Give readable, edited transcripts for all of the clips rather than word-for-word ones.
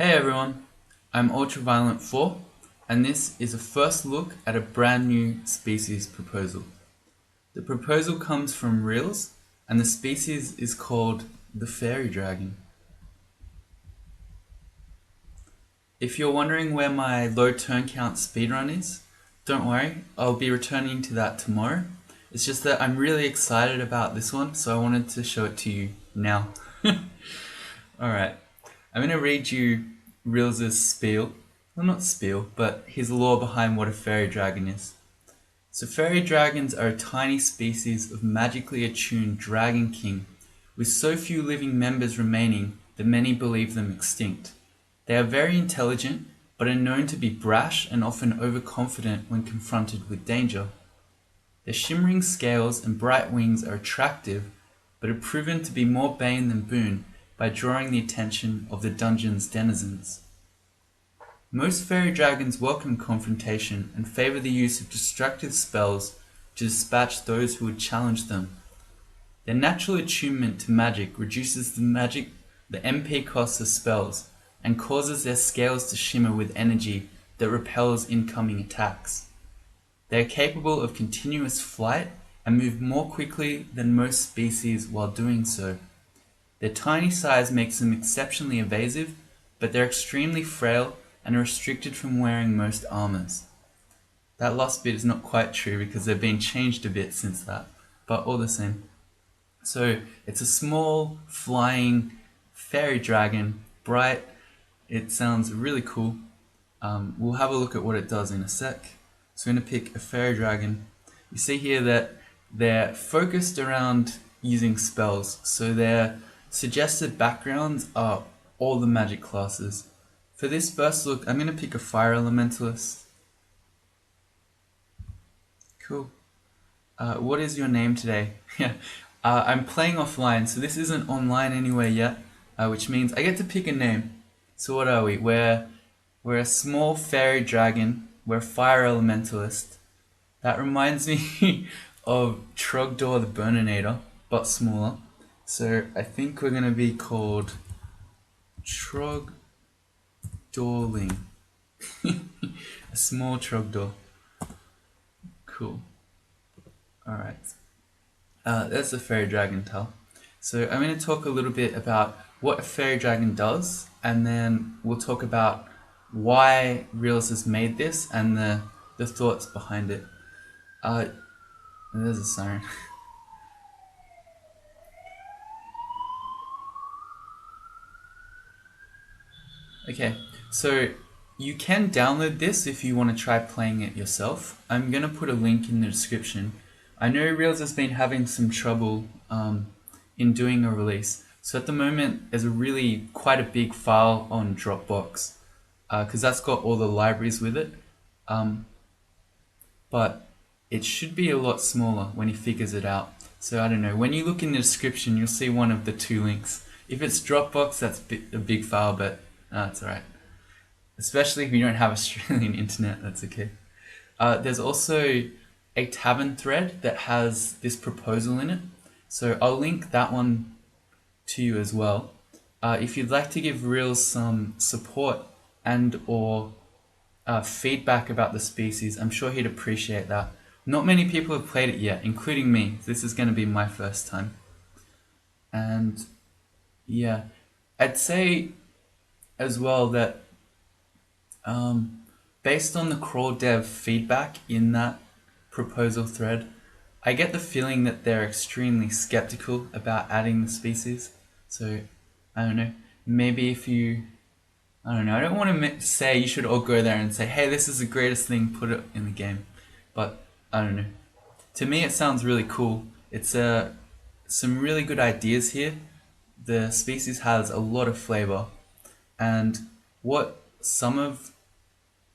Hey everyone, I'm Ultraviolent 4, and this is a first look at a brand new species proposal. The proposal comes from Realz, and the species is called the Faerie Dragon. If you're wondering where my low turn count speedrun is, don't worry, I'll be returning to that tomorrow. It's just that I'm really excited about this one, so I wanted to show it to you now. Alright, I'm going to read you Realz's spiel. Well, not spiel, but his lore behind what a Faerie Dragon is. So Faerie Dragons are a tiny species of magically attuned Dragon King, with so few living members remaining that many believe them extinct. They are very intelligent, but are known to be brash and often overconfident when confronted with danger. Their shimmering scales and bright wings are attractive, but are proven to be more bane than boon by drawing the attention of the dungeon's denizens. Most fairy dragons welcome confrontation and favor the use of destructive spells to dispatch those who would challenge them. Their natural attunement to magic reduces the MP costs of spells and causes their scales to shimmer with energy that repels incoming attacks. They are capable of continuous flight and move more quickly than most species while doing so. Their tiny size makes them exceptionally evasive, but they're extremely frail and are restricted from wearing most armors. That last bit is not quite true because they've been changed a bit since that, but all the same. So it's a small, flying fairy dragon, bright. It sounds really cool. We'll have a look at what it does in a sec. So I'm going to pick a fairy dragon. You see here that they're focused around using spells, so their suggested backgrounds are all the magic classes. For this first look, I'm going to pick a fire elementalist. Cool. What is your name today? Yeah, I'm playing offline, so this isn't online anywhere yet, which means I get to pick a name. So what are we? We're a small fairy dragon. We're a fire elementalist. That reminds me of Trogdor the Burninator, but smaller. So I think we're going to be called Trogdorling. A small Trogdor. Cool. Alright. That's the fairy dragon tale. So I'm going to talk a little bit about what a fairy dragon does, and then we'll talk about why Realz has made this and the thoughts behind it. There's a siren. Okay, so you can download this if you want to try playing it yourself. I'm going to put a link in the description. I know Realz has been having some trouble in doing a release. So at the moment, there's quite a big file on Dropbox because that's got all the libraries with it. But it should be a lot smaller when he figures it out. So I don't know, when you look in the description, you'll see one of the two links. If it's Dropbox, that's a big file, but it's alright. Especially if you don't have Australian internet, that's okay. There's also a tavern thread that has this proposal in it. So I'll link that one to you as well. If you'd like to give Realz some support and or feedback about the species, I'm sure he'd appreciate that. Not many people have played it yet, including me. This is going to be my first time. And yeah, I'd say as well that based on the crawl dev feedback in that proposal thread, I get the feeling that they're extremely skeptical about adding the species. So I don't know, maybe if you, I don't know, I don't want to say you should all go there and say, hey, this is the greatest thing, put it in the game. But I don't know. To me, it sounds really cool. It's some really good ideas here. The species has a lot of flavor. And what some of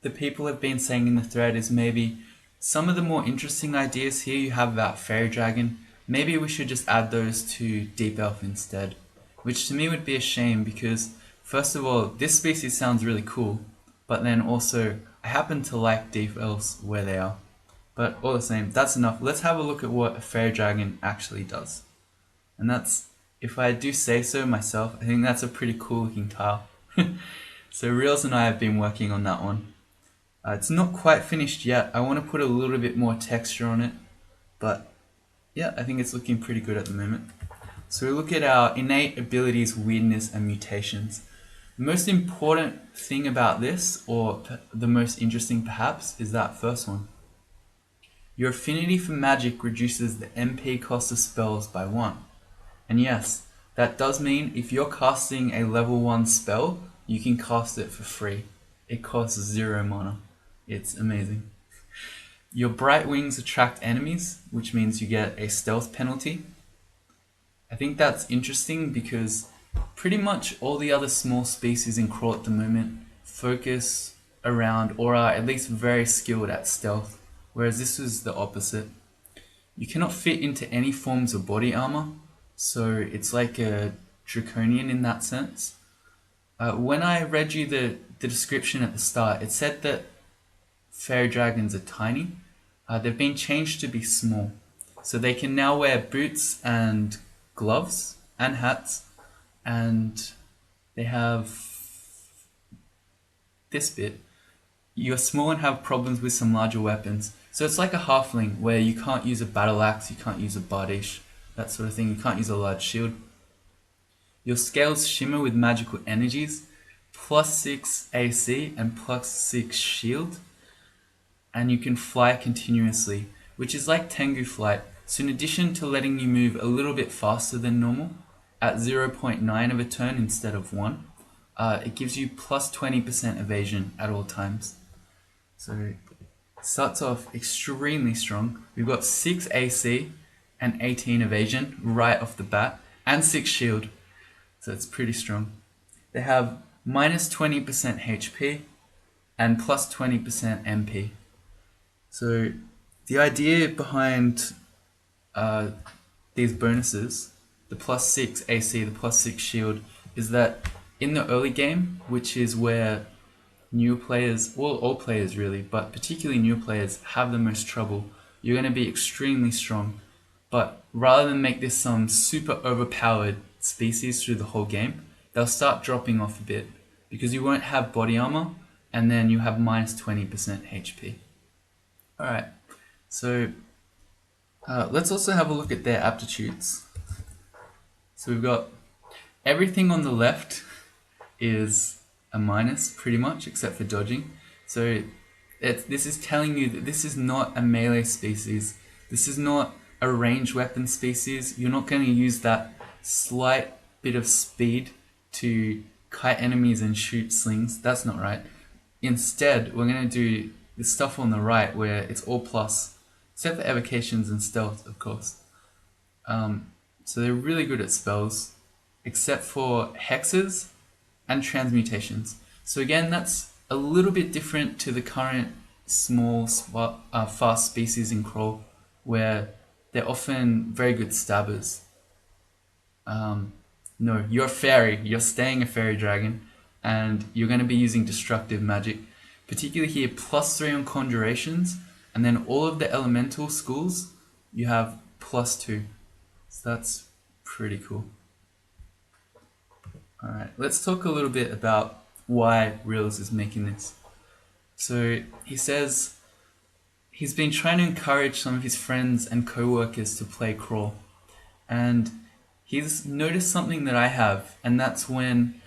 the people have been saying in the thread is maybe some of the more interesting ideas here you have about Fairy Dragon, maybe we should just add those to Deep Elf instead. Which to me would be a shame because, first of all, this species sounds really cool, but then also, I happen to like Deep Elves where they are. But all the same, that's enough. Let's have a look at what a Fairy Dragon actually does. And that's, if I do say so myself, I think that's a pretty cool looking tile. So Realz and I have been working on that one. It's not quite finished yet. I want to put a little bit more texture on it, but yeah, I think it's looking pretty good at the moment. So we look at our innate abilities, weirdness, and mutations. The most important thing about this, or the most interesting perhaps, is that first one. Your affinity for magic reduces the MP cost of spells by 1. And yes, that does mean if you're casting a level 1 spell, you can cast it for free. It costs 0 mana. It's amazing. Your bright wings attract enemies, which means you get a stealth penalty. I think that's interesting because pretty much all the other small species in Crawl at the moment focus around or are at least very skilled at stealth, whereas this was the opposite. You cannot fit into any forms of body armor, so it's like a draconian in that sense. When I read you the description at the start, it said that Faerie Dragons are tiny. They've been changed to be small. So they can now wear boots and gloves and hats, and they have this bit. You're small and have problems with some larger weapons. So it's like a halfling where you can't use a battle axe, you can't use a bardish, that sort of thing. You can't use a large shield. Your scales shimmer with magical energies, +6 AC and +6 shield, and you can fly continuously, which is like Tengu flight. So in addition to letting you move a little bit faster than normal, at 0.9 of a turn instead of 1, it gives you +20% evasion at all times. So it starts off extremely strong. We've got 6 AC and 18 evasion right off the bat, and 6 shield. So it's pretty strong. They have -20% HP and +20% MP. So the idea behind these bonuses, the +6 AC, the +6 shield, is that in the early game, which is where new players, well, all players really, but particularly new players have the most trouble, you're going to be extremely strong. But rather than make this some super overpowered species through the whole game, they'll start dropping off a bit because you won't have body armor, and then you have -20% HP. Alright, so let's also have a look at their aptitudes. So we've got everything on the left is a minus pretty much, except for dodging. So this is telling you that this is not a melee species. This is not a ranged weapon species. You're not going to use that slight bit of speed to kite enemies and shoot slings. That's not right. Instead, we're going to do the stuff on the right where it's all plus, except for evocations and stealth, of course. So they're really good at spells, except for hexes and transmutations. So again, that's a little bit different to the current small, fast species in Crawl, where they're often very good stabbers. No, you're a fairy. You're staying a fairy dragon, and you're going to be using destructive magic. Particularly here, +3 on conjurations, and then all of the elemental schools, you have +2. So that's pretty cool. Alright, let's talk a little bit about why Realz is making this. So he says he's been trying to encourage some of his friends and co-workers to play Crawl. And he's noticed something that I have, and that's when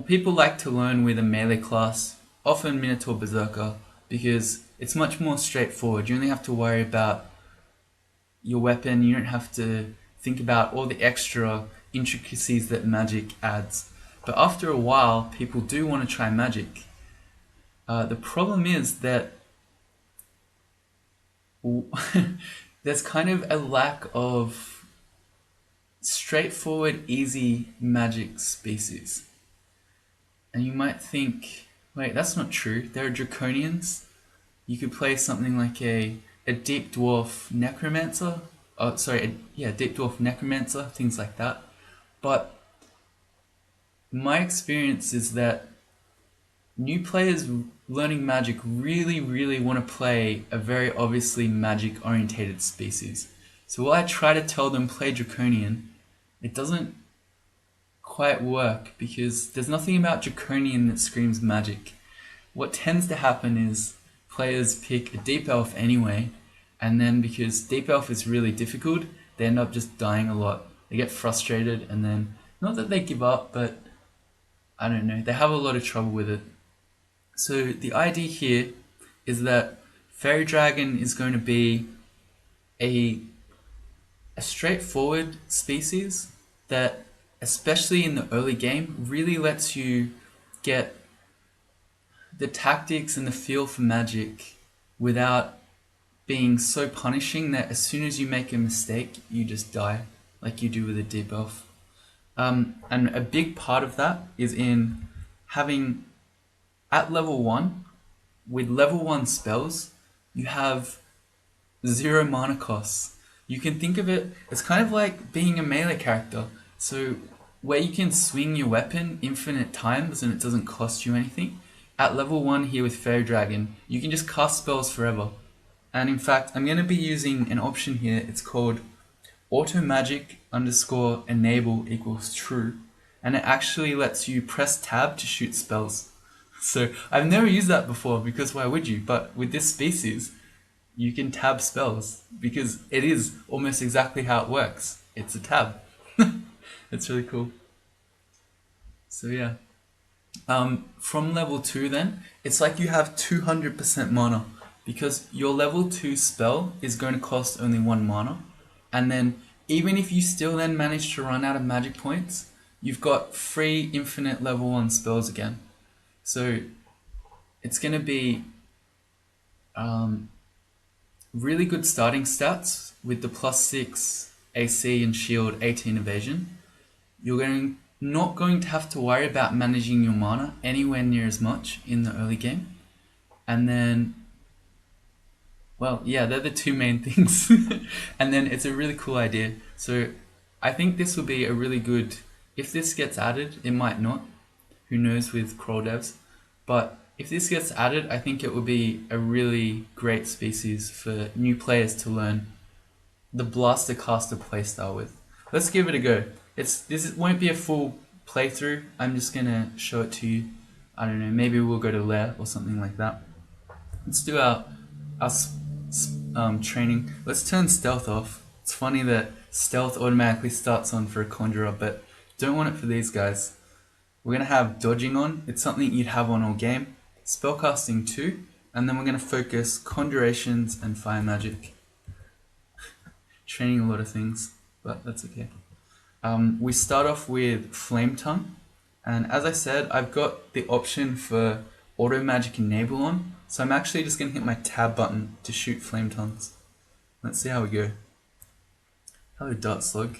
people like to learn with a melee class, often Minotaur Berserker, because it's much more straightforward. You only have to worry about your weapon, you don't have to think about all the extra intricacies that magic adds. But after a while, people do want to try magic. The problem is that there's kind of a lack of straightforward, easy magic species. And you might think, wait, that's not true. There are draconians. You could play something like a deep dwarf necromancer. Deep dwarf necromancer, things like that. But my experience is that new players learning magic really want to play a very obviously magic orientated species. So while I try to tell them play draconian, it doesn't quite work because there's nothing about Draconian that screams magic. What tends to happen is players pick a deep elf anyway, and then because deep elf is really difficult, they end up just dying a lot. They get frustrated, and then not that they give up, but I don't know, they have a lot of trouble with it. So the idea here is that Faerie Dragon is going to be a straightforward species that, especially in the early game, really lets you get the tactics and the feel for magic without being so punishing that as soon as you make a mistake, you just die, like you do with a deep elf. And a big part of that is in having, at level 1, with level 1 spells, you have 0 mana costs. You can think of it as kind of like being a melee character. So where you can swing your weapon infinite times and it doesn't cost you anything. At level 1 here with Faerie Dragon, you can just cast spells forever. And in fact, I'm going to be using an option here. It's called automagic_enable equals true. And it actually lets you press tab to shoot spells. So I've never used that before because why would you? But with this species, you can tab spells because it is almost exactly how it works. It's a tab. It's really cool. So yeah. From level 2 then, it's like you have 200% mana because your level 2 spell is going to cost only 1 mana. And then even if you still then manage to run out of magic points, you've got free infinite level 1 spells again. So it's going to be really good starting stats with the +6 AC and shield, 18 evasion. You're not going to have to worry about managing your mana anywhere near as much in the early game. And then, well, yeah, they're the two main things. And then it's a really cool idea. So I think this will be a really good, if this gets added, it might not. Who knows with crawl devs. But if this gets added, I think it will be a really great species for new players to learn the Blaster Caster playstyle with. Let's give it a go. This won't be a full playthrough. I'm just gonna show it to you. I don't know. Maybe we'll go to Lair or something like that. Let's do our training. Let's turn stealth off. It's funny that stealth automatically starts on for a conjurer, but don't want it for these guys. We're gonna have dodging on. It's something you'd have on all game. Spellcasting 2, and then we're gonna focus conjurations and fire magic. Training a lot of things, but that's okay. We start off with Flame Tongue, and as I said, I've got the option for Auto Magic Enable on, so I'm actually just going to hit my tab button to shoot Flame Tongues. Let's see how we go. Hello, Dart Slug.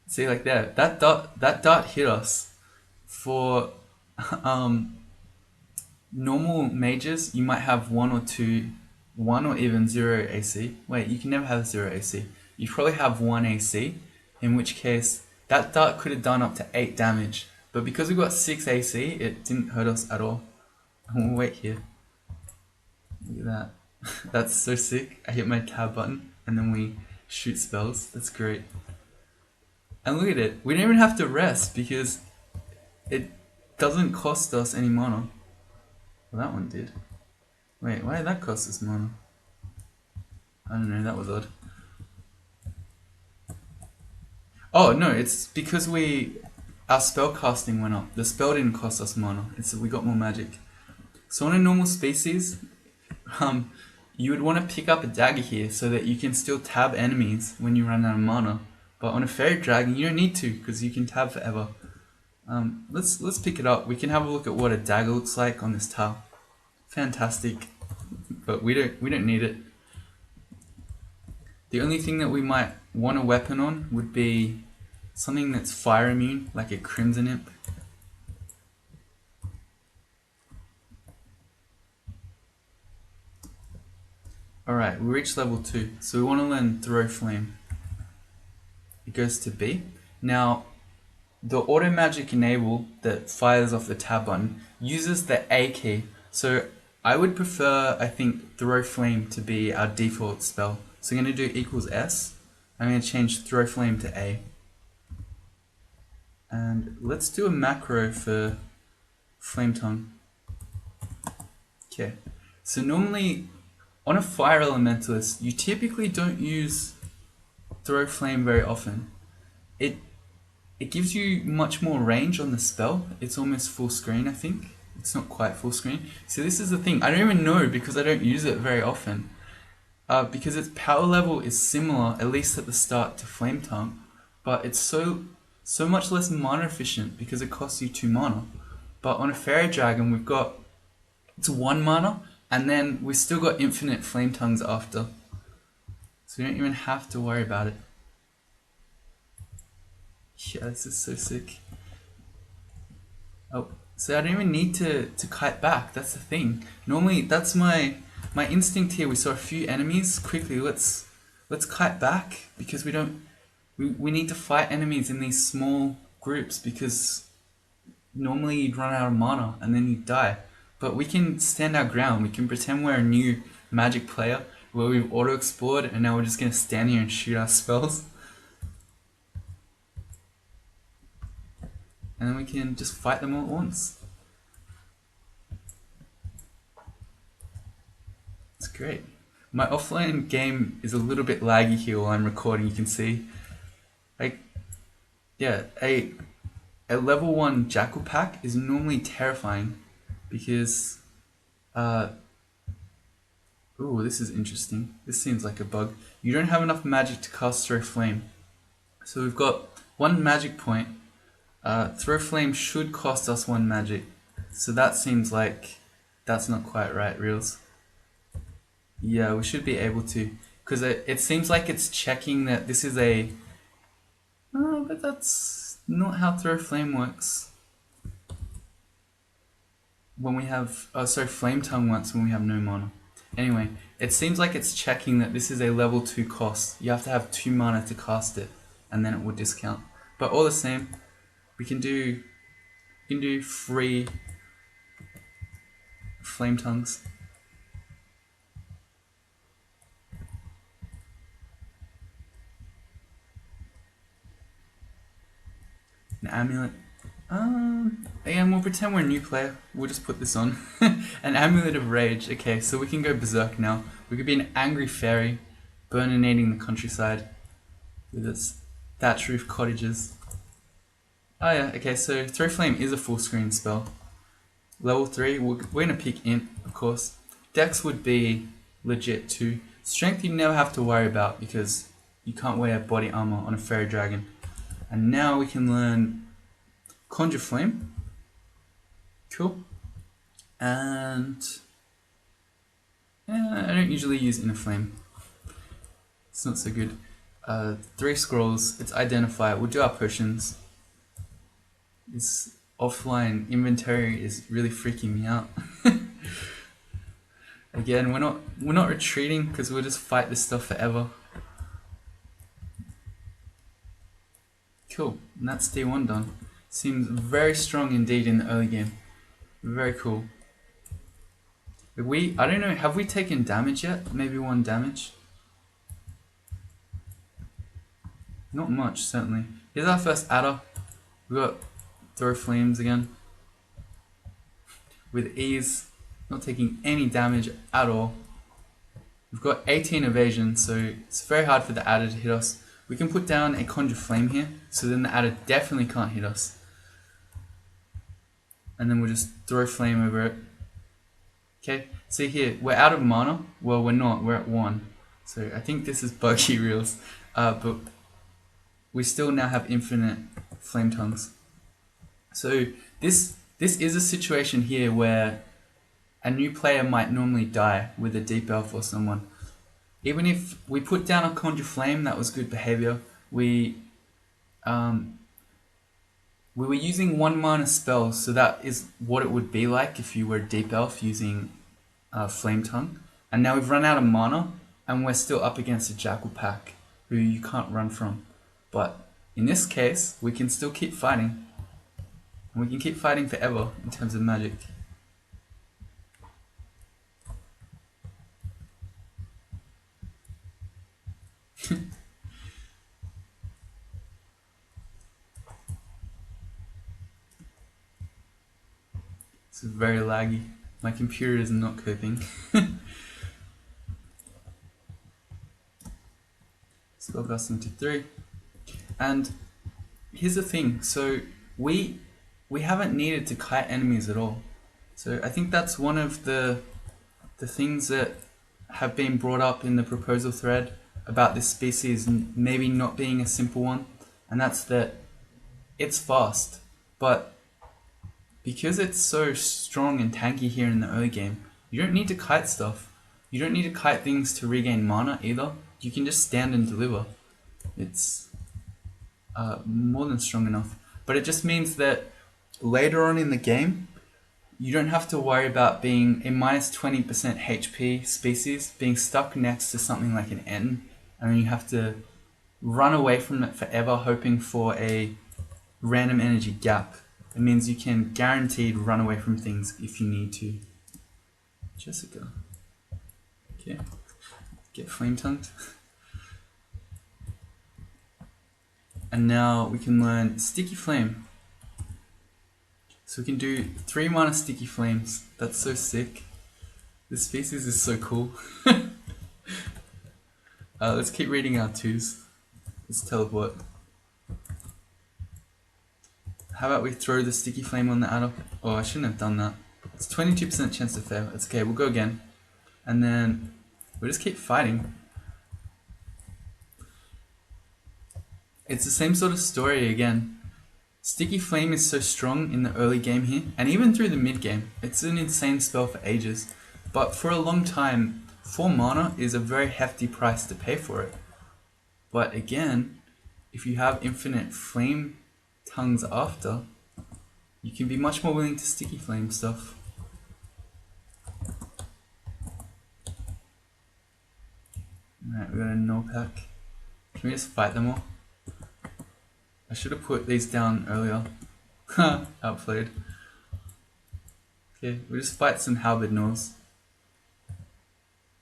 See, like that dart hit us. For normal mages, you might have 1 or 2, 1 or even 0 AC. Wait, you can never have 0 AC. You probably have 1 AC, in which case that dart could have done up to 8 damage. But because we got 6 AC, it didn't hurt us at all. And we'll wait here. Look at that. That's so sick. I hit my tab button and then we shoot spells. That's great. And look at it. We don't even have to rest because it doesn't cost us any mana. Well, that one did. Wait, why did that cost us mana? I don't know, that was odd. Oh no, it's because our spell casting went up. The spell didn't cost us mana. We got more magic. So on a normal species, you would want to pick up a dagger here so that you can still tab enemies when you run out of mana. But on a Faerie Dragon, you don't need to because you can tab forever. Let's pick it up. We can have a look at what a dagger looks like on this tile. Fantastic, but we don't need it. The only thing that we might want a weapon on would be something that's fire immune, like a Crimson Imp. Alright, we reached level 2, so we want to learn Throw Flame. It goes to B. Now, the Auto Magic Enable that fires off the tab button uses the A key, so I would prefer, I think, Throw Flame to be our default spell. So I'm going to do =S. I'm going to change Throw Flame to A. And let's do a macro for Flame Tongue. Okay, so normally on a fire elementalist, you typically don't use throw flame very often. It it gives you much more range on the spell. It's almost full screen, I think. It's not quite full screen. So this is the thing. I don't even know because I don't use it very often. Because its power level is similar, at least at the start, to Flame Tongue, but it's so much less mana efficient because it costs you 2 mana. But on a Faerie Dragon, we've got it's 1 mana, and then we've still got infinite Flame Tongues after. So we don't even have to worry about it. Yeah, this is so sick. Oh, so I don't even need to kite back. That's the thing. Normally, that's my instinct here. We saw a few enemies. Quickly, let's kite back because we need to fight enemies in these small groups because normally you'd run out of mana and then you'd die. But we can stand our ground. We can pretend we're a new magic player where we've auto-explored and now we're just gonna stand here and shoot our spells. And then we can just fight them all at once. It's great. My offline game is a little bit laggy here while I'm recording, you can see. Like, yeah, a level 1 Jackal pack is normally terrifying because, ooh, this is interesting. This seems like a bug. You don't have enough magic to cast Throw Flame. So we've got 1 magic point. Throw Flame should cost us 1 magic. So that seems like that's not quite right, Realz. Yeah, we should be able to. Because it seems like it's checking that this is a... Oh, but that's not how Throw Flame works. When we have... Oh, sorry, Flame Tongue works when we have no mana. Anyway, it seems like it's checking that this is a level 2 cost. You have to have 2 mana to cast it, and then it will discount. But all the same, we can do 3 Flame Tongues. An amulet. Again, we'll pretend we're a new player. We'll just put this on. An amulet of rage. Okay, so we can go berserk now. We could be an angry fairy, burninating the countryside with its thatch roof cottages. Oh yeah, okay, so Throw Flame is a full screen spell. Level 3, we're gonna pick Int, of course. Dex would be legit too. Strength you never have to worry about because you can't wear body armor on a Faerie Dragon. And now we can learn Conjure Flame. Cool. And I don't usually use Inner Flame. It's not so good. 3 scrolls, it's Identify. We'll do our potions. This offline inventory is really freaking me out. Again, we're not retreating because we'll just fight this stuff forever. Cool, and that's D1 done. Seems very strong indeed in the early game. Very cool. I don't know, have we taken damage yet? Maybe 1 damage? Not much, certainly. Here's our first adder. We got Throw Flames again. With ease, not taking any damage at all. We've got 18 evasion, so it's very hard for the adder to hit us. We can put down a Conjure Flame here, so then the adder definitely can't hit us. And then we'll just Throw Flame over it. Okay, see here, we're out of mana. Well, we're not, we're at 1. So I think this is buggy, Realz. But we still now have infinite Flame Tongues. So this is a situation here where a new player might normally die with a Deep Elf or someone. Even if we put down a Conjure Flame, that was good behavior. We were using 1 mana spells, so that is what it would be like if you were a Deep Elf using Flame Tongue. And now we've run out of mana, and we're still up against a Jackal pack, who you can't run from. But in this case, we can still keep fighting. And we can keep fighting forever in terms of magic. It's very laggy. My computer is not coping. Spellcasting to 3. And here's the thing, so we haven't needed to kite enemies at all. So I think that's one of the things that have been brought up in the proposal thread about this species maybe not being a simple one, and that's that it's fast, but because it's so strong and tanky here in the early game, you don't need to kite stuff. You don't need to kite things to regain mana either. You can just stand and deliver. It's more than strong enough. But it just means that later on in the game, you don't have to worry about being a minus 20% HP species, being stuck next to something like an N, and then you have to run away from it forever hoping for a random energy gap. It means you can guaranteed run away from things if you need to. Jessica. Okay. Get flame tongued. And now we can learn Sticky Flame. So we can do 3 mana Sticky Flames. That's so sick. This species is so cool. Let's keep reading our 2s. Let's teleport. How about we throw the Sticky Flame on the adder? Oh, I shouldn't have done that. It's 22% chance to fail. It's okay, we'll go again. And then we'll just keep fighting. It's the same sort of story again. Sticky Flame is so strong in the early game here, and even through the mid game. It's an insane spell for ages. But for a long time, 4 mana is a very hefty price to pay for it. But again, if you have infinite flame tongues after, you can be much more willing to Sticky Flame stuff. Alright, we got a null pack. Can we just fight them all? I should have put these down earlier. Ha! Outplayed. Okay, we'll just fight some halberd gnolls.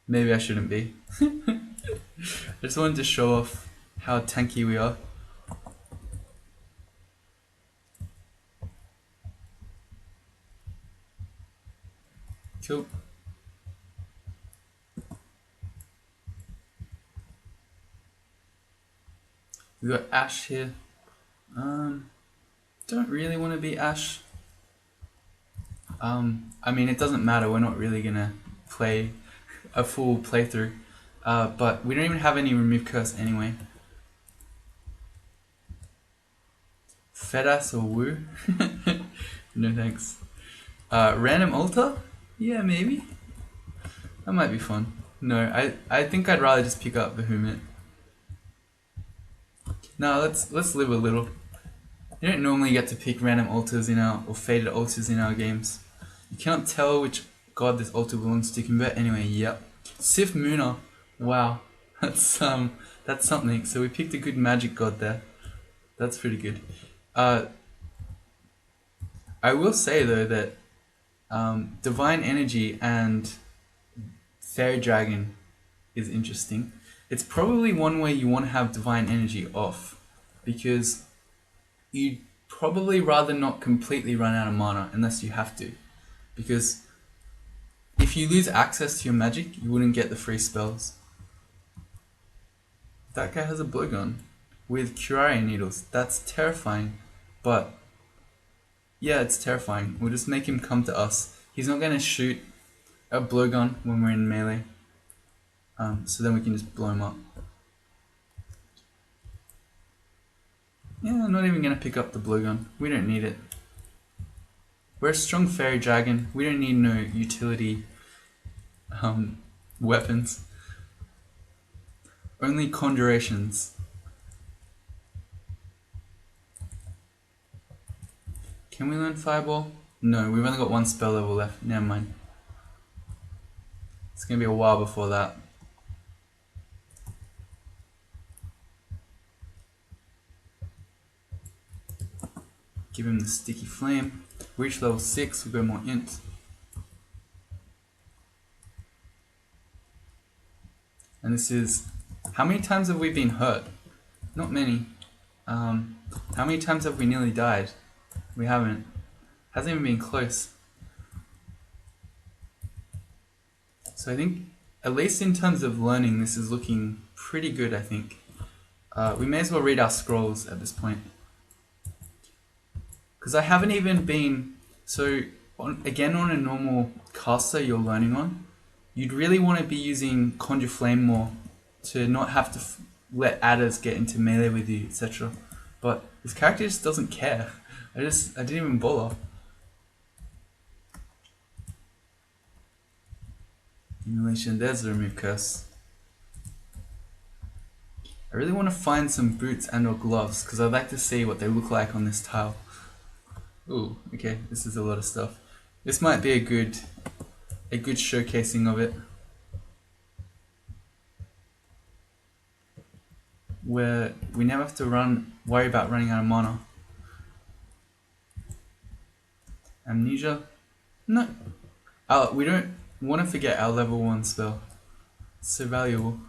Maybe I shouldn't be. I just wanted to show off how tanky we are. Cool. We got Ash here. Don't really want to be Ash. I mean, it doesn't matter. We're not really gonna play a full playthrough. But we don't even have any remove curse anyway. Fedas or Woo? No thanks. Random altar? Yeah, maybe. That might be fun. No, I think I'd rather just pick up Bahamut. No, let's live a little. You don't normally get to pick random altars or faded altars in our games. You cannot tell which god this altar belongs to. Convert anyway. Yep. Sif Muna. Wow, that's something. So we picked a good magic god there. That's pretty good. I will say though that Divine Energy and Faerie Dragon is interesting. It's probably one way you want to have Divine Energy off, because you'd probably rather not completely run out of mana unless you have to. Because if you lose access to your magic, you wouldn't get the free spells. That guy has a blowgun with Curare needles. That's terrifying. But yeah, it's terrifying. We'll just make him come to us. He's not going to shoot a blowgun when we're in melee. So then we can just blow him up. Yeah, I'm not even going to pick up the blowgun. We don't need it. We're a strong Faerie Dragon. We don't need no utility weapons. Only conjurations. Can we learn Fireball? No, we've only got 1 spell level left. Never mind. It's going to be a while before that. Give him the Sticky Flame. Reach level 6, we go more int. And this is... How many times have we been hurt? Not many. How many times have we nearly died? We haven't. Hasn't even been close. So I think, at least in terms of learning, this is looking pretty good, I think. We may as well read our scrolls at this point. Because I haven't even been... So, again, on a normal caster you're learning on, you'd really want to be using Conjure Flame more to not have to let adders get into melee with you, etc. But this character just doesn't care. I didn't even bother. Emulation, there's the remove curse. I really want to find some boots and or gloves because I'd like to see what they look like on this tile. Ooh, okay, this is a lot of stuff. This might be a good showcasing of it. Where we never have to worry about running out of mana. Amnesia? No. We don't want to forget our level 1 spell. It's so valuable.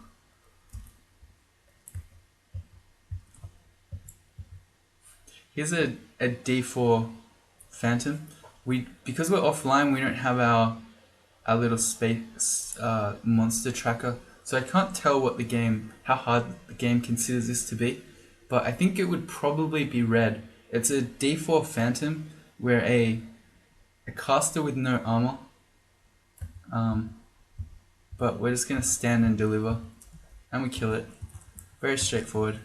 Here's a D4 Phantom. Because we're offline, we don't have our little space monster tracker, so I can't tell how hard the game considers this to be. But I think it would probably be red. It's a D4 Phantom, where a caster with no armor. But we're just gonna stand and deliver, and we kill it. Very straightforward.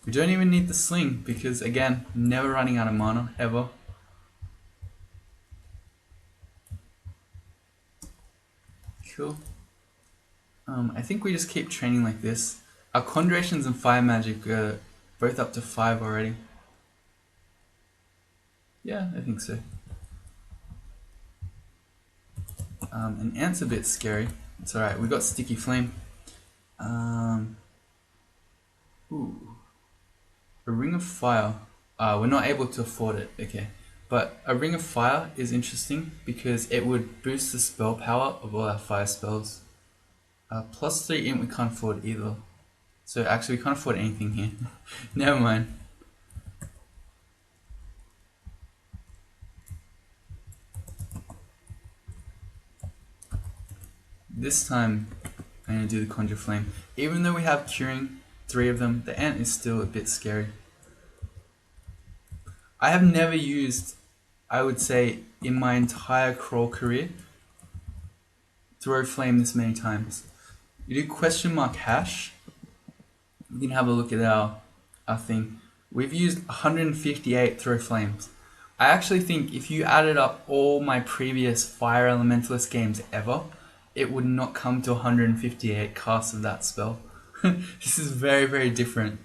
We don't even need the sling because, again, never running out of mana, ever. Cool. I think we just keep training like this. Our Conjurations and Fire Magic are both up to 5 already. Yeah, I think so. An ant's a bit scary. It's alright, we got Sticky Flame. Ooh. A Ring of Fire. We're not able to afford it, okay. But a Ring of Fire is interesting because it would boost the spell power of all our fire spells. +3 int we can't afford either. So actually we can't afford anything here. Never mind. This time I'm going to do the Conjure Flame. Even though we have Curing, 3 of them, the ant is still a bit scary. I have never used, I would say, in my entire crawl career, Throw Flame this many times. You do !hash, you can have a look at our thing. We've used 158 Throw Flames. I actually think if you added up all my previous Fire Elementalist games ever, it would not come to 158 casts of that spell. This is very, very different.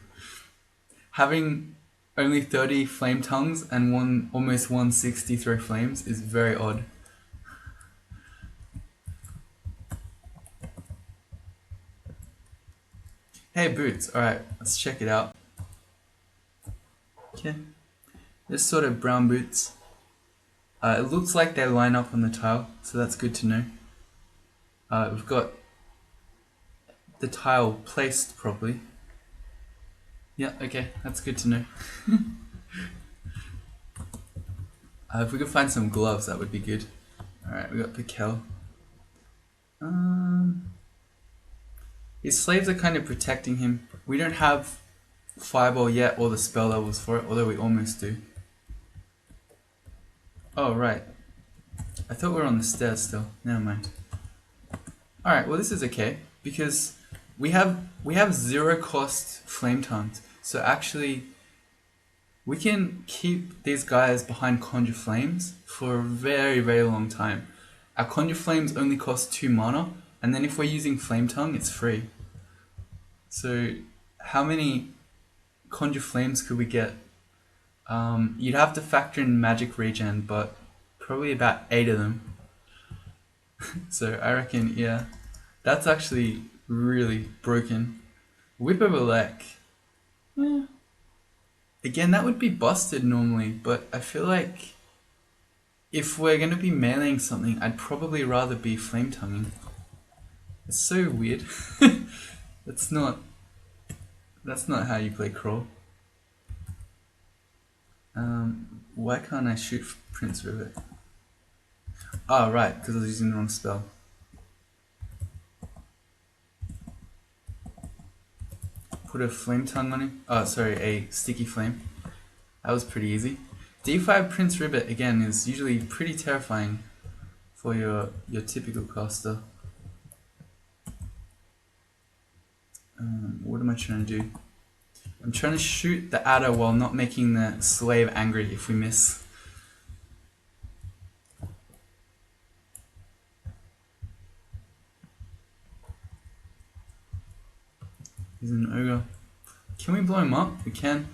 Having only 30 Flame Tongues and almost 160 Throw Flames is very odd. Hey boots, alright, let's check it out. Okay, this sort of brown boots. It looks like they line up on the tile, so that's good to know. We've got the tile placed properly. Yeah, okay, that's good to know. If we could find some gloves, that would be good. Alright, we got Pikel. His slaves are kind of protecting him. We don't have Fireball yet or the spell levels for it, although we almost do. Oh, right. I thought we were on the stairs still. Never mind. Alright, well this is okay, because we have 0 cost Flame Tongues. So actually, we can keep these guys behind Conjure Flames for a very, very long time. Our Conjure Flames only cost 2 mana, and then if we're using Flame Tongue, it's free. So how many Conjure Flames could we get? You'd have to factor in magic regen, but probably about 8 of them. So I reckon, yeah, that's actually really broken. Whip of a Lek. Yeah. Again, that would be busted normally, but I feel like if we're going to be meleeing something, I'd probably rather be Flame Tonguing. It's so weird. That's not how you play Crawl. Why can't I shoot Prince Rivet? Oh, right, because I was using the wrong spell. put a flame tongue on him. Oh, sorry, a sticky flame. That was pretty easy. D5 Prince Ribbit, again, is usually pretty terrifying for your typical caster. What am I trying to do? I'm trying to shoot the adder while not making the slave angry if we miss. He's an ogre. Can we blow him up? We can.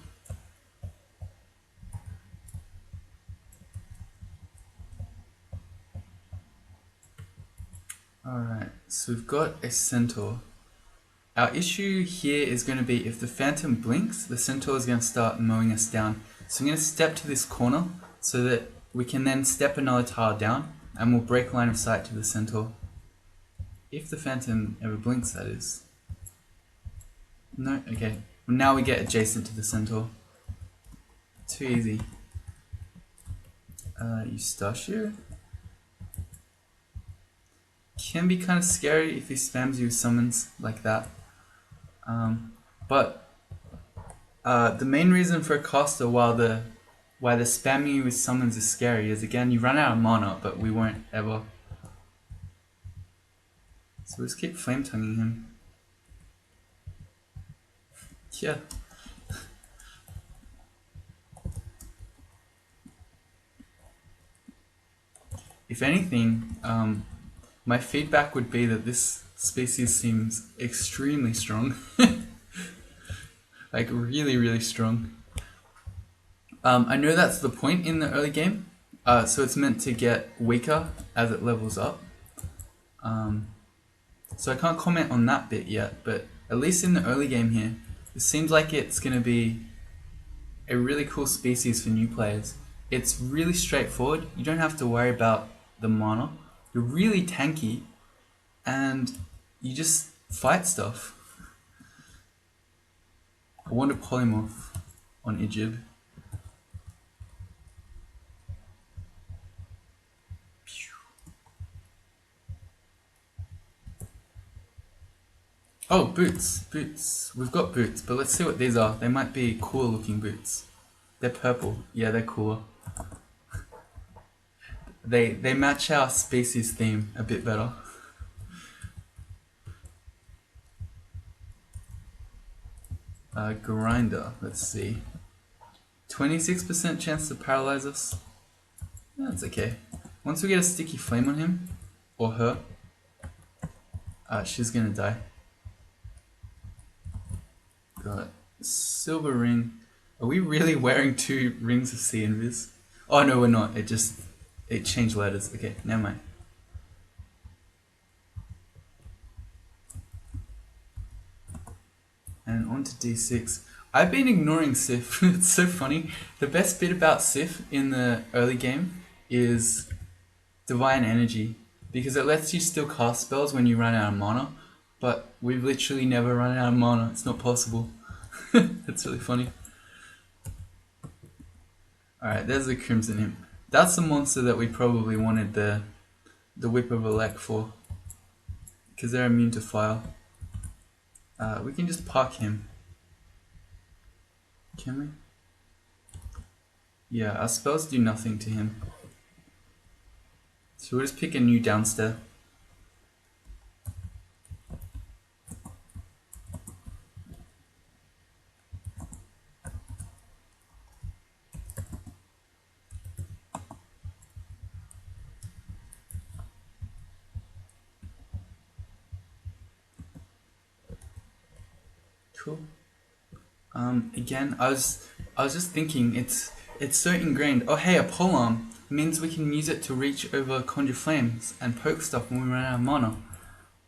Alright, so we've got a centaur. Our issue here is going to be if the phantom blinks, the centaur is going to start mowing us down. So I'm going to step to this corner so that we can then step another tile down and we'll break line of sight to the centaur. If the phantom ever blinks, that is. No? Okay. Well, now we get adjacent to the centaur. Too easy. Eustachio. Can be kind of scary if he spams you with summons like that. But the main reason for a caster why the spamming you with summons is scary is, again, you run out of mana, but we won't ever. So we'll just keep flame tonguing him. Yeah. If anything, my feedback would be that this species seems extremely strong. Like really, really strong. I know that's the point in the early game, so it's meant to get weaker as it levels up. So I can't comment on that bit yet, but at least in the early game here, it seems like it's going to be a really cool species for new players. It's really straightforward. You don't have to worry about the mana. You're really tanky, and you just fight stuff. I want to polymorph on Ijib. Oh, boots. Boots. We've got boots, but let's see what these are. They might be cool looking boots. They're purple. Yeah, they're cooler. They match our species theme a bit better. Grinder, let's see. 26% chance to paralyze us. That's okay. Once we get a sticky flame on him, or her, she's gonna die. Got silver ring. Are we really wearing 2 rings of sea invis? Oh no, we're not. It changed letters. Okay, never mind. And on to D6. I've been ignoring Sif. It's so funny. The best bit about Sif in the early game is Divine Energy, because it lets you still cast spells when you run out of mana, but we've literally never run out of mana. It's not possible. It's really funny. Alright, there's the Crimson Imp. That's the monster that we probably wanted the Whip of Elec for, because they're immune to fire. We can just park him. Can we? Yeah, our spells do nothing to him. So we'll just pick a new downstairs. Cool. Again, I was just thinking, it's so ingrained. Oh hey, a polearm means we can use it to reach over Conjure Flames and poke stuff when we run out of mana.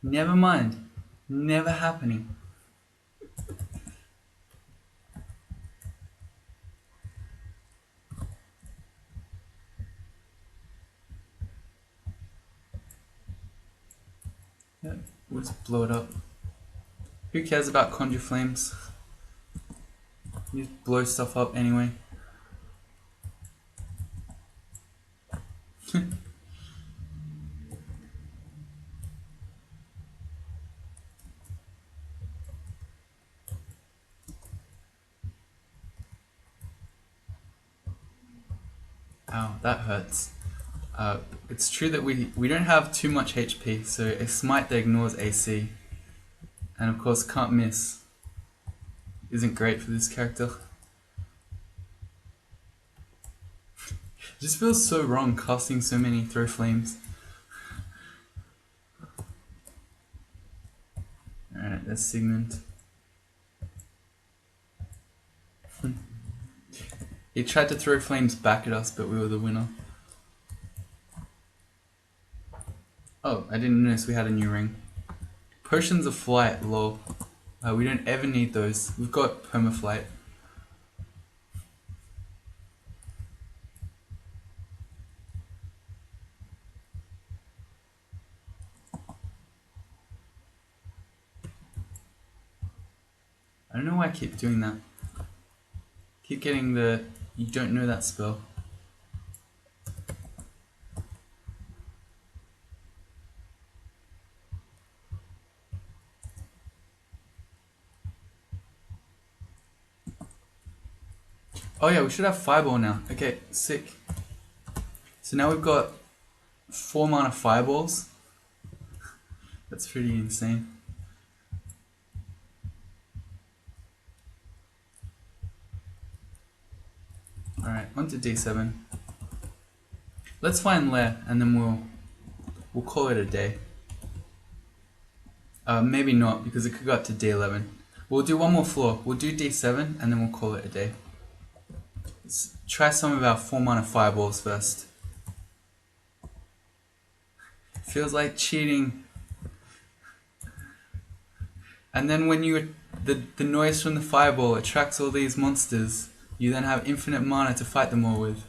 Never mind. Never happening. Yeah, we'll just blow it up. Who cares about Conjure Flames? You just blow stuff up anyway. Ow, that hurts. It's true that we don't have too much HP, so a smite that ignores AC, and of course can't miss, isn't great for this character. It just feels so wrong casting so many throw flames. Alright, that's Sigmund. He tried to throw flames back at us, but we were the winner. Oh, I didn't notice we had a new ring. Potions of flight, lol. We don't ever need those. We've got permaflight. I don't know why I keep doing that. Keep getting the you don't know that spell. Oh yeah, we should have Fireball now. Okay, sick. So now we've got 4 mana Fireballs. That's pretty insane. Alright, on to D7. Let's find Lair and then we'll call it a day. Maybe not, because it could go up to D11. We'll do one more floor. We'll do D7 and then we'll call it a day. Let's try some of our 4 mana Fireballs first. Feels like cheating. And then when the noise from the Fireball attracts all these monsters, you then have infinite mana to fight them all with.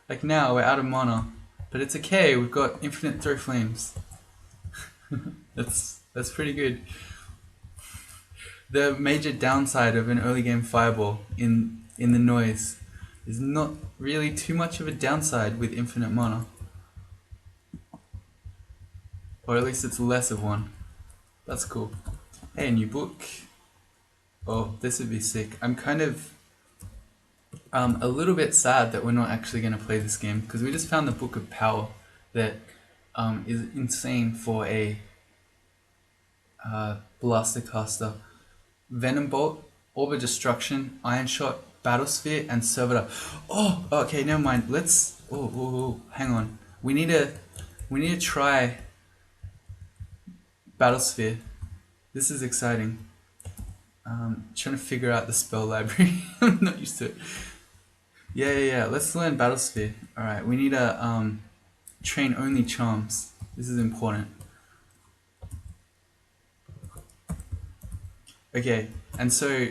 Like now, we're out of mana. But it's okay, we've got infinite throw flames. That's pretty good. The major downside of an early game Fireball in the noise is not really too much of a downside with infinite mana. Or at least it's less of one. That's cool. Hey, new book. Oh, this would be sick. I'm kind of a little bit sad that we're not actually going to play this game, because we just found the Book of Power that is insane for a Blaster Caster. Venom Bolt, Orb of Destruction, Iron Shot, Battle Sphere, and Servitor. Oh, okay, never mind. Let's. Hang on. We need to try Battle Sphere. This is exciting. Trying to figure out the spell library. I'm not used to it. Yeah. Let's learn Battle Sphere. Alright, we need to train only charms. This is important. Okay, and so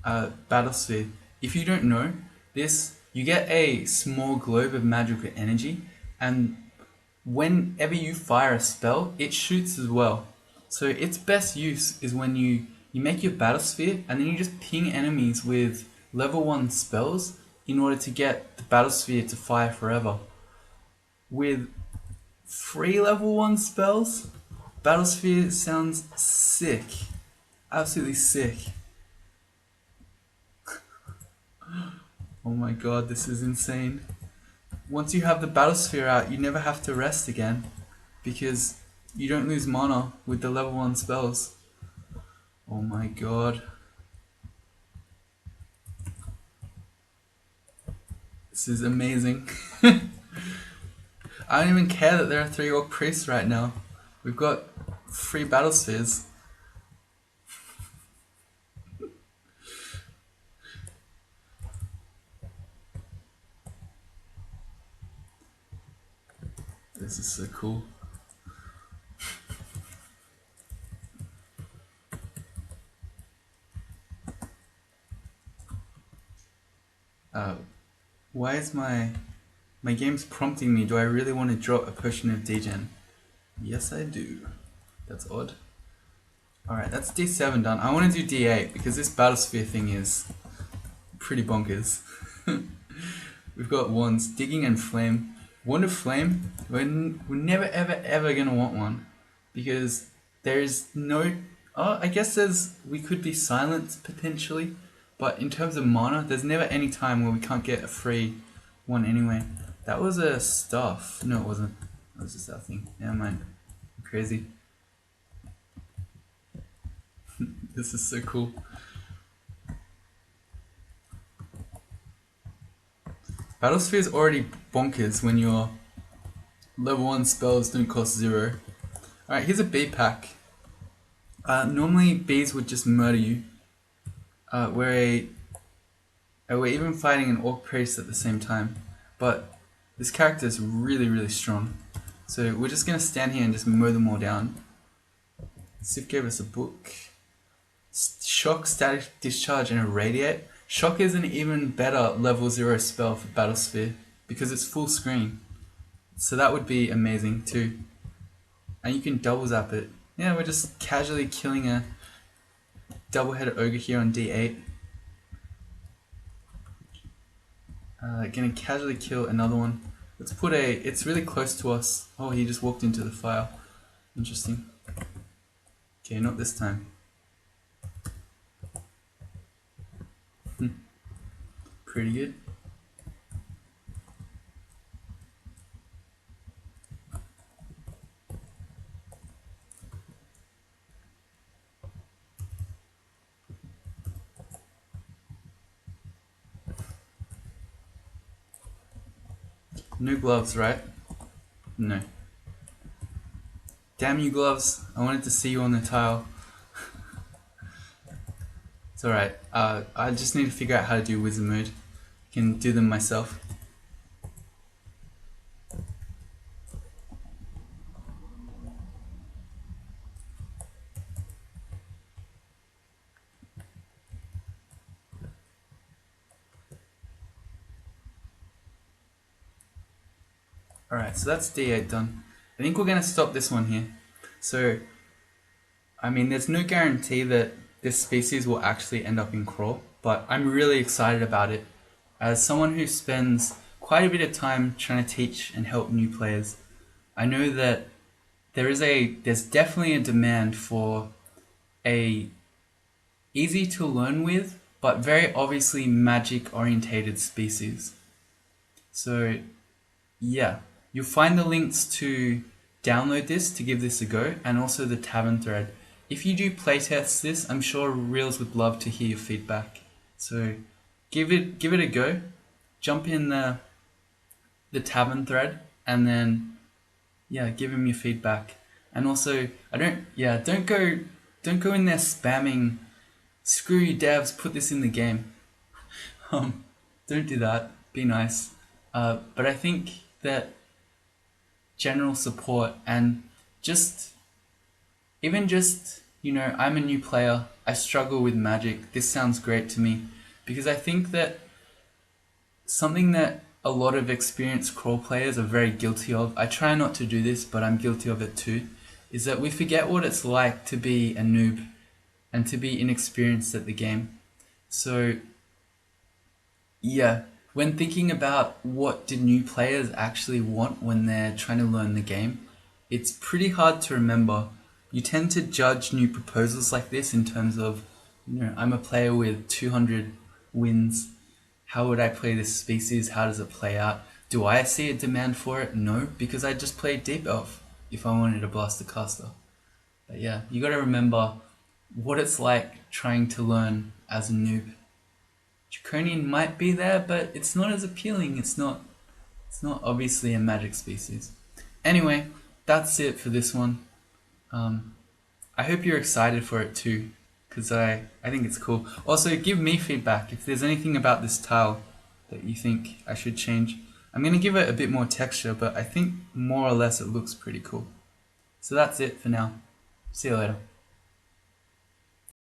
Battle Sphere. If you don't know this, you get a small globe of magical energy, and whenever you fire a spell, it shoots as well. So its best use is when you make your Battle Sphere and then you just ping enemies with level 1 spells in order to get the Battle Sphere to fire forever. With 3 level 1 spells, Battle Sphere sounds sick. Absolutely sick. Oh my god, this is insane. Once you have the Battle Sphere out, you never have to rest again, because you don't lose mana with the level 1 spells. Oh my god. This is amazing. I don't even care that there are 3 Orc Priests right now. We've got 3 Battle Spheres. This is so cool. Why is my game's prompting me? Do I really want to drop a potion of degen? Yes, I do. That's odd. Alright, that's D7 done. I want to do D8 because this Battle Sphere thing is pretty bonkers. We've got wands, digging and flame. Wand of flame, we're never ever gonna want one, because there's no. Oh, I guess we could be silenced potentially, But in terms of mana, there's never any time where we can't get a free one anyway. That was a stuff. No, it wasn't. That was just that thing. Never mind. Crazy. This is so cool. Battlesphere is already bonkers when your level 1 spells don't cost 0. Alright, here's a B pack. Normally Bs would just murder you. We're even fighting an Orc Priest at the same time. But this character is really, really strong. So we're just going to stand here and just mow them all down. Sif gave us a book. Shock, Static Discharge, and Irradiate. Shock is an even better level 0 spell for Battlesphere because it's full screen. So that would be amazing too. And you can double zap it. Yeah, we're just casually killing a double-headed ogre here on D8. Gonna casually kill another one. Let's put it's really close to us. Oh, he just walked into the fire. Interesting. Okay, not this time. Pretty good. No gloves, right? No. Damn you, gloves. I wanted to see you on the tile. It's alright. I just need to figure out how to do wizard mode. I can do them myself. Alright, so that's D8 done. I think we're going to stop this one here. So, I mean, there's no guarantee that this species will actually end up in Crawl, but I'm really excited about it. As someone who spends quite a bit of time trying to teach and help new players, I know that there's definitely a demand for a easy to learn with, but very obviously magic orientated species. So yeah, you'll find the links to download this to give this a go, and also the tavern thread. If you do playtest this, I'm sure Realz would love to hear your feedback. So give it a go. Jump in the tavern thread, and then yeah, give him your feedback. And also, don't go in there spamming. Screw you, devs. Put this in the game. Don't do that. Be nice. But I think that general support and even just, I'm a new player, I struggle with magic, this sounds great to me, because I think that something that a lot of experienced Crawl players are very guilty of, I try not to do this, but I'm guilty of it too, is that we forget what it's like to be a noob and to be inexperienced at the game. So yeah, when thinking about what do new players actually want when they're trying to learn the game, it's pretty hard to remember. You tend to judge new proposals like this in terms of, I'm a player with 200 wins. How would I play this species? How does it play out? Do I see a demand for it? No, because I just play Deep Elf if I wanted to blast a caster. But yeah, you gotta remember what it's like trying to learn as a noob. Draconian might be there, but it's not as appealing. It's not obviously a magic species. Anyway, that's it for this one. I hope you're excited for it too, because I think it's cool. Also, give me feedback if there's anything about this tile that you think I should change. I'm going to give it a bit more texture, but I think more or less it looks pretty cool. So that's it for now. See you later.